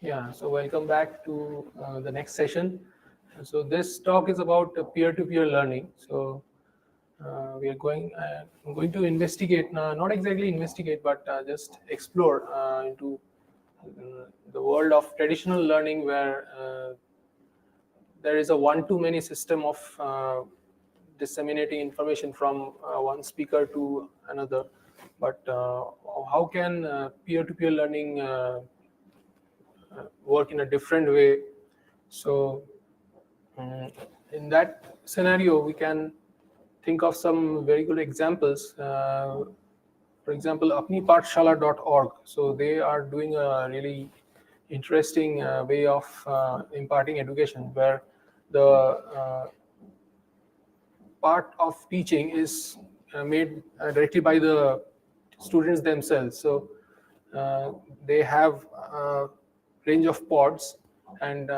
Yeah, so welcome back to the next session. So this talk is about peer-to-peer learning. So we are I'm going to investigate, not exactly investigate, but just explore into the world of traditional learning where there is a one-to-many system of disseminating information from one speaker to another. But how can peer-to-peer learning work in a different way? So in that scenario, we can think of some very good examples. For example, apnipathshala.org. So they are doing a really interesting way of imparting education, where the part of teaching is made directly by the students themselves. So they have a range of pods, and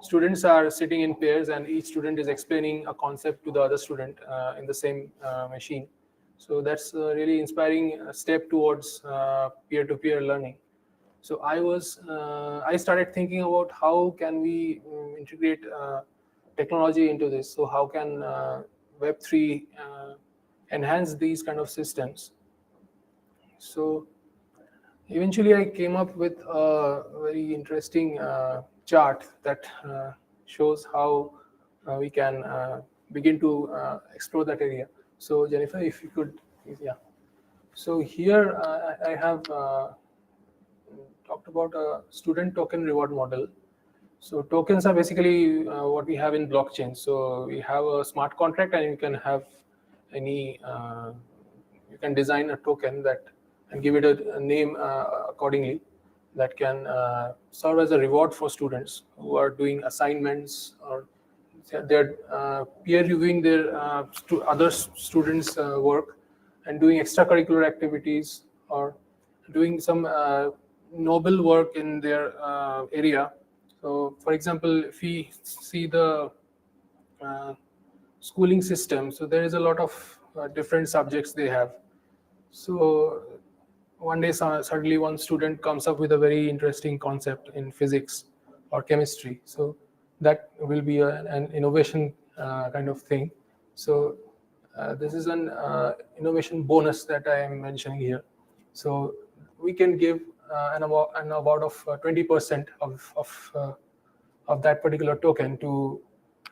students are sitting in pairs, and each student is explaining a concept to the other student in the same machine. So that's a really inspiring step towards peer-to-peer learning. So I started thinking about how can we integrate technology into this. So how can Web3 enhance these kind of systems? So eventually I came up with a very interesting chart that shows how we can begin to explore that area. So Jennifer, if you could, please, yeah. So here I have talked about a student token reward model. So tokens are basically what we have in blockchain. So we have a smart contract, and you can have any, you can design a token that and give it a name accordingly, that can serve as a reward for students who are doing assignments, or they're peer reviewing their other students' work and doing extracurricular activities, or doing some noble work in their area. So, for example, if we see the schooling system, so there is a lot of different subjects they have. So one day suddenly one student comes up with a very interesting concept in physics or chemistry. So that will be an innovation kind of thing. So this is an innovation bonus that I am mentioning here. So we can give an award of 20% of that particular token to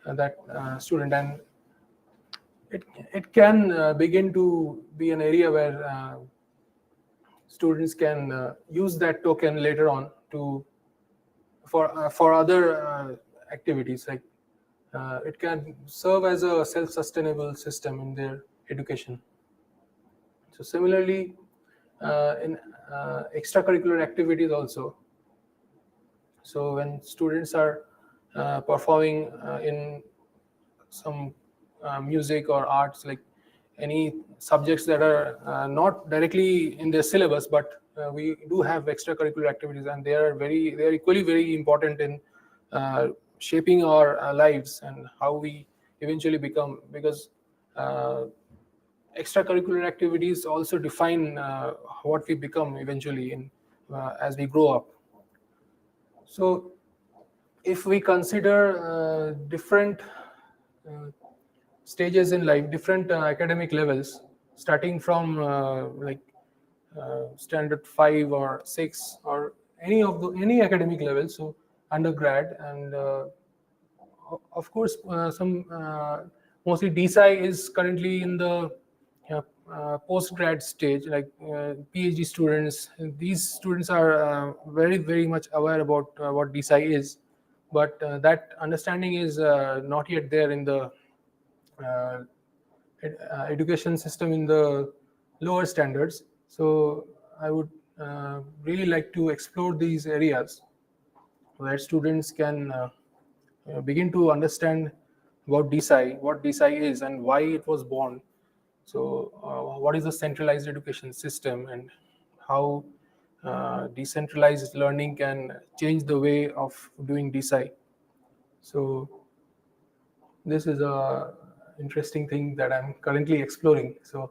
that student, and it can begin to be an area where students can use that token later on to for other activities, like it can serve as a self-sustainable system in their education. So similarly, in extracurricular activities also, so when students are performing in some music or arts, like any subjects that are not directly in their syllabus, but we do have extracurricular activities, and they are equally very important in shaping our lives and how we eventually become, because extracurricular activities also define what we become eventually in as we grow up. So if we consider different stages in life, different academic levels, starting from standard 5 or 6, or any academic level, so undergrad, and of course some mostly DeSci is currently in the post-grad stage, like PhD students. These students are very much aware about what DeSci is, but that understanding is not yet there in the uh, education system in the lower standards. So I would really like to explore these areas where students can begin to understand about DeSci, what DeSci is and why it was born. So what is the centralized education system, and how decentralized learning can change the way of doing DeSci. So this is a interesting thing that I'm currently exploring. So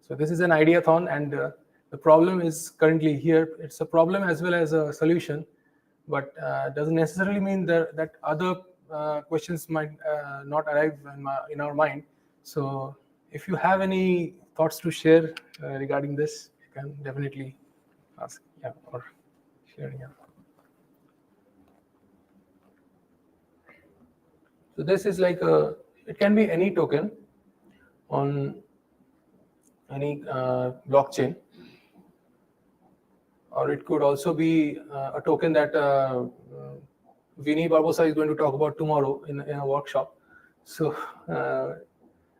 this is an ideathon, and the problem is currently here. It's a problem as well as a solution, but doesn't necessarily mean that other questions might not arrive in our mind. So if you have any thoughts to share regarding this, you can definitely ask, yeah, or share, yeah. So this is like it can be any token on any blockchain, or it could also be a token that Vinny Barbosa is going to talk about tomorrow in a workshop. So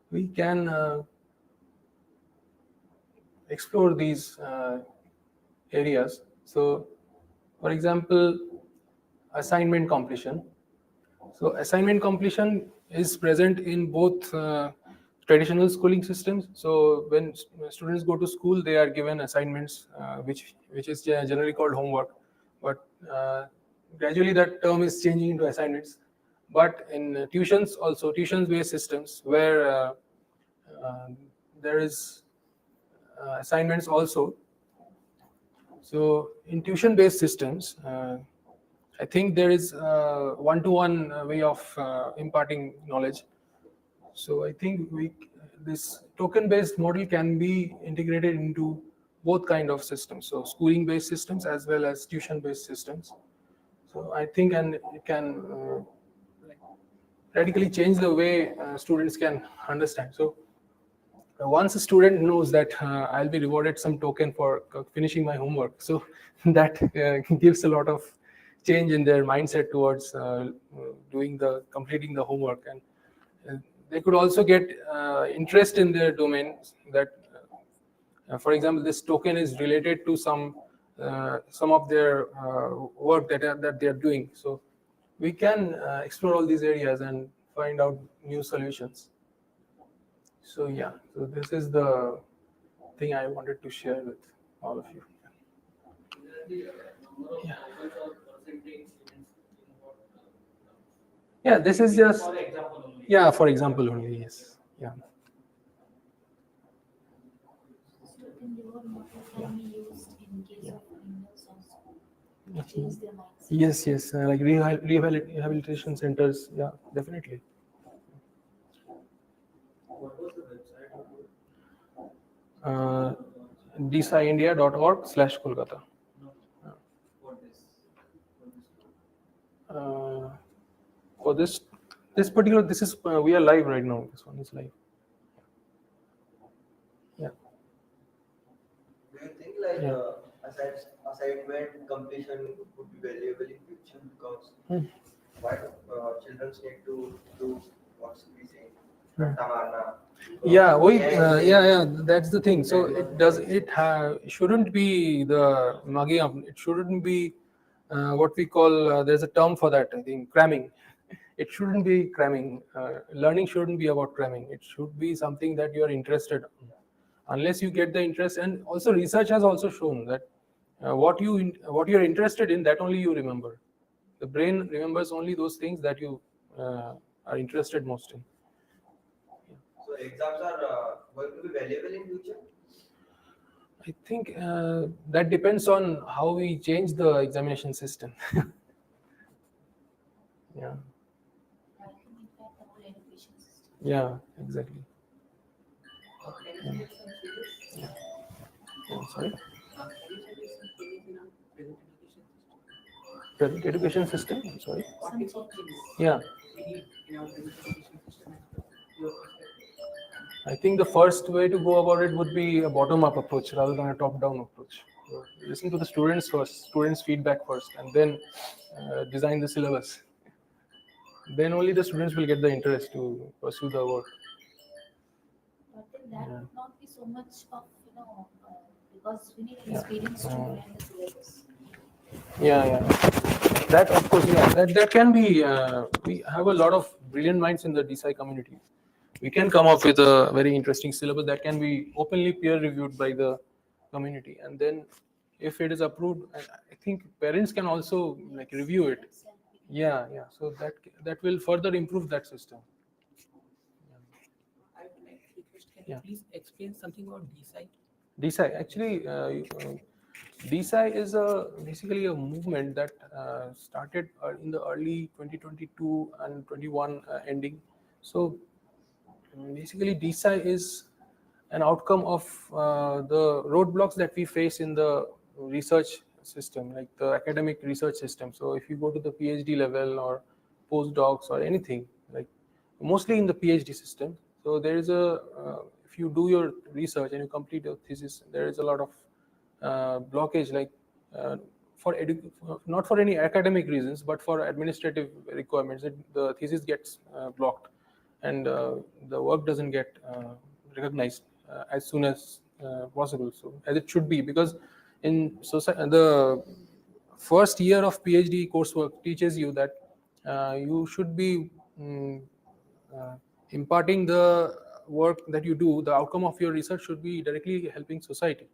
we can explore these areas. So, for example, assignment completion. So assignment completion is present in both traditional schooling systems. So when students go to school, they are given assignments, which is generally called homework. But gradually that term is changing into assignments. But in tuitions also, tuitions-based systems where there is assignments also. So in tuition-based systems, I think there is one-to-one way of imparting knowledge. So I think this token-based model can be integrated into both kind of systems. So schooling-based systems as well as tuition-based systems. So I think and it can like radically change the way students can understand. So once a student knows that I'll be rewarded some token for finishing my homework, so that gives a lot of change in their mindset towards completing the homework, and they could also get interest in their domain. That, for example, this token is related to some of their work that they are doing. So we can explore all these areas and find out new solutions. So yeah, so this is the thing I wanted to share with all of you. Yeah. Yeah, this is just For example only. yeah, for example only, yes. Yeah. Student reward model can be used in case of criminals also to Mhm. change their mindset. Yes, yes, like rehabilitation centers, yeah, definitely. What was the website? Uh, DeSciIndia.org/Kolkata. No. For this. Uh, for this particular, this is we are live right now. This one is live. Yeah. Do you think like Yeah. assignment completion would be valuable in future because Hmm. why children need to do what's we say Hmm. Tamarna? Yeah, yeah, that's the thing. So shouldn't be the Magyam. It shouldn't be what we call. There's a term for that. I think cramming. It shouldn't be cramming. Learning shouldn't be about cramming. It should be something that you are interested in. Unless you get the interest, and also research has also shown that what you're interested in, that only you remember. The brain remembers only those things that you are interested most in. So exams are going to be valuable in future. I think that depends on how we change the examination system. Yeah, That can impact the whole education system. yeah, exactly. Oh, sorry. Present education system. I'm sorry. Some changes. Yeah, I think the first way to go about it would be a bottom-up approach rather than a top-down approach. So listen to the students first, students' feedback first, and then design the syllabus. Then only the students will get the interest to pursue the work. But then that Yeah. would not be so much of, because we need experience to learn the syllabus. Yeah. That of course, yeah. That can be. We have a lot of brilliant minds in the DeSci community. We can come up with a very interesting syllabus that can be openly peer reviewed by the community, and then if it is approved, I think parents can also like review it. Yeah. So that will further improve that system. I would like to request, can Yeah. you please explain something about DeSci? DeSci actually, DeSci is basically a movement that started in the early 2022 and 21 ending. So basically, DeSci is an outcome of the roadblocks that we face in the research system, like the academic research system. So if you go to the PhD level or postdocs or anything, like mostly in the PhD system, so there is if you do your research and you complete your thesis, there is a lot of blockage, like uh, not for any academic reasons, but for administrative requirements, the thesis gets blocked, and the work doesn't get recognized as soon as possible. So as it should be, because in society, the first year of PhD coursework teaches you that you should be uh, imparting the work that you do, the outcome of your research should be directly helping society.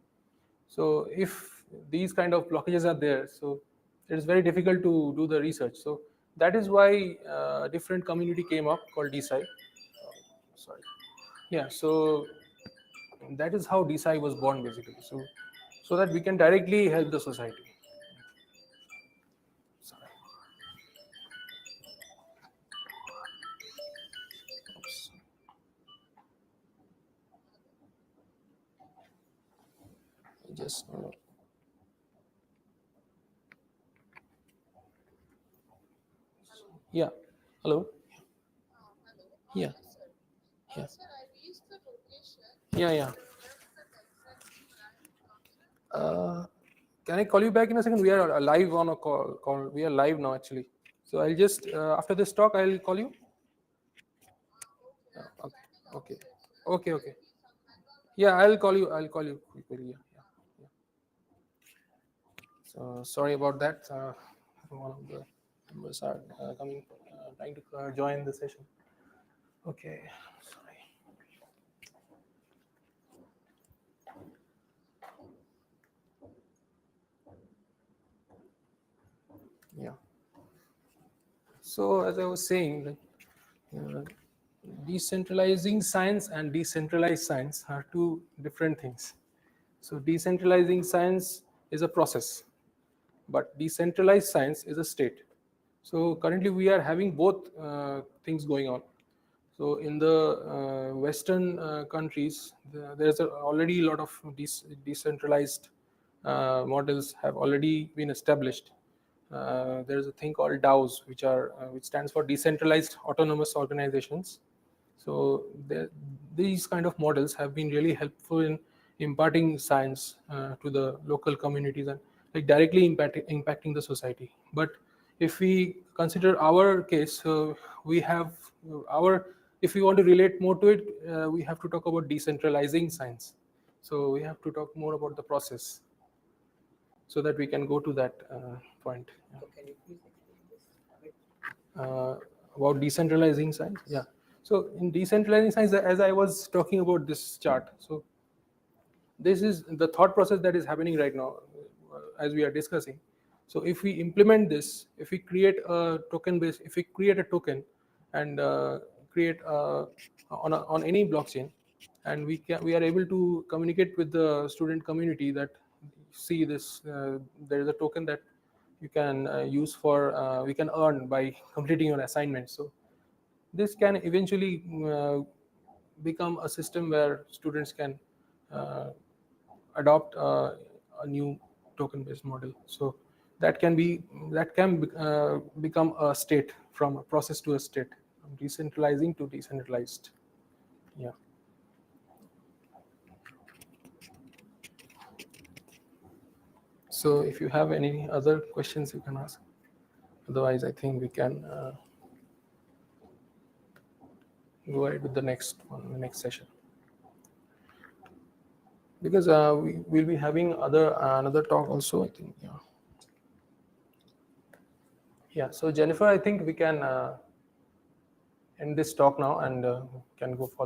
So if these kind of blockages are there, so it is very difficult to do the research. So that is why a different community came up called DeSci. Sorry. Yeah. So that is how DeSci was born, basically. So that we can directly help the society. Sorry. Oops. Just yeah. Hello. Yeah. Yeah. Yeah. Yeah. Uh, can I call you back in a second? We are live on a call. We are live now, actually. So I'll just after this talk, I'll call you. Okay. Okay. Okay. Okay. Yeah, I'll call you. I'll call you quickly. Yeah. Yeah. Yeah. So sorry about that. One of the members are coming, trying to join the session. Okay. Sorry. Yeah. So as I was saying, like, uh, decentralizing science and decentralized science are two different things. So decentralizing science is a process, but decentralized science is a state. So currently we are having both things going on. So in the Western countries, there's already a lot of decentralized models have already been established. There is a thing called DAOs, which stands for decentralized autonomous organizations. So these kind of models have been really helpful in imparting science to the local communities and like directly impacting the society. But if we consider our case, we have our if we want to relate more to it, we have to talk about decentralizing science. So we have to talk more about the process so that we can go to that point. Yeah. So can you please explain this a bit? About decentralizing science. Yeah. So in decentralizing science, as I was talking about this chart, so this is the thought process that is happening right now as we are discussing. So if we implement this, if we create a token base, if we create a token and create on any blockchain, and we are able to communicate with the student community that see this there is a token that you can use for we can earn by completing your assignment. So this can eventually become a system where students can uh, adopt a new token based model. So that can become a state, from a process to a state, from decentralizing to decentralized. Yeah. So if you have any other questions, you can ask. Otherwise, I think we can go ahead with the next one, the next session, because we will be having another talk also, I think. Yeah. Yeah. So Jennifer, I think we can end this talk now and can go for the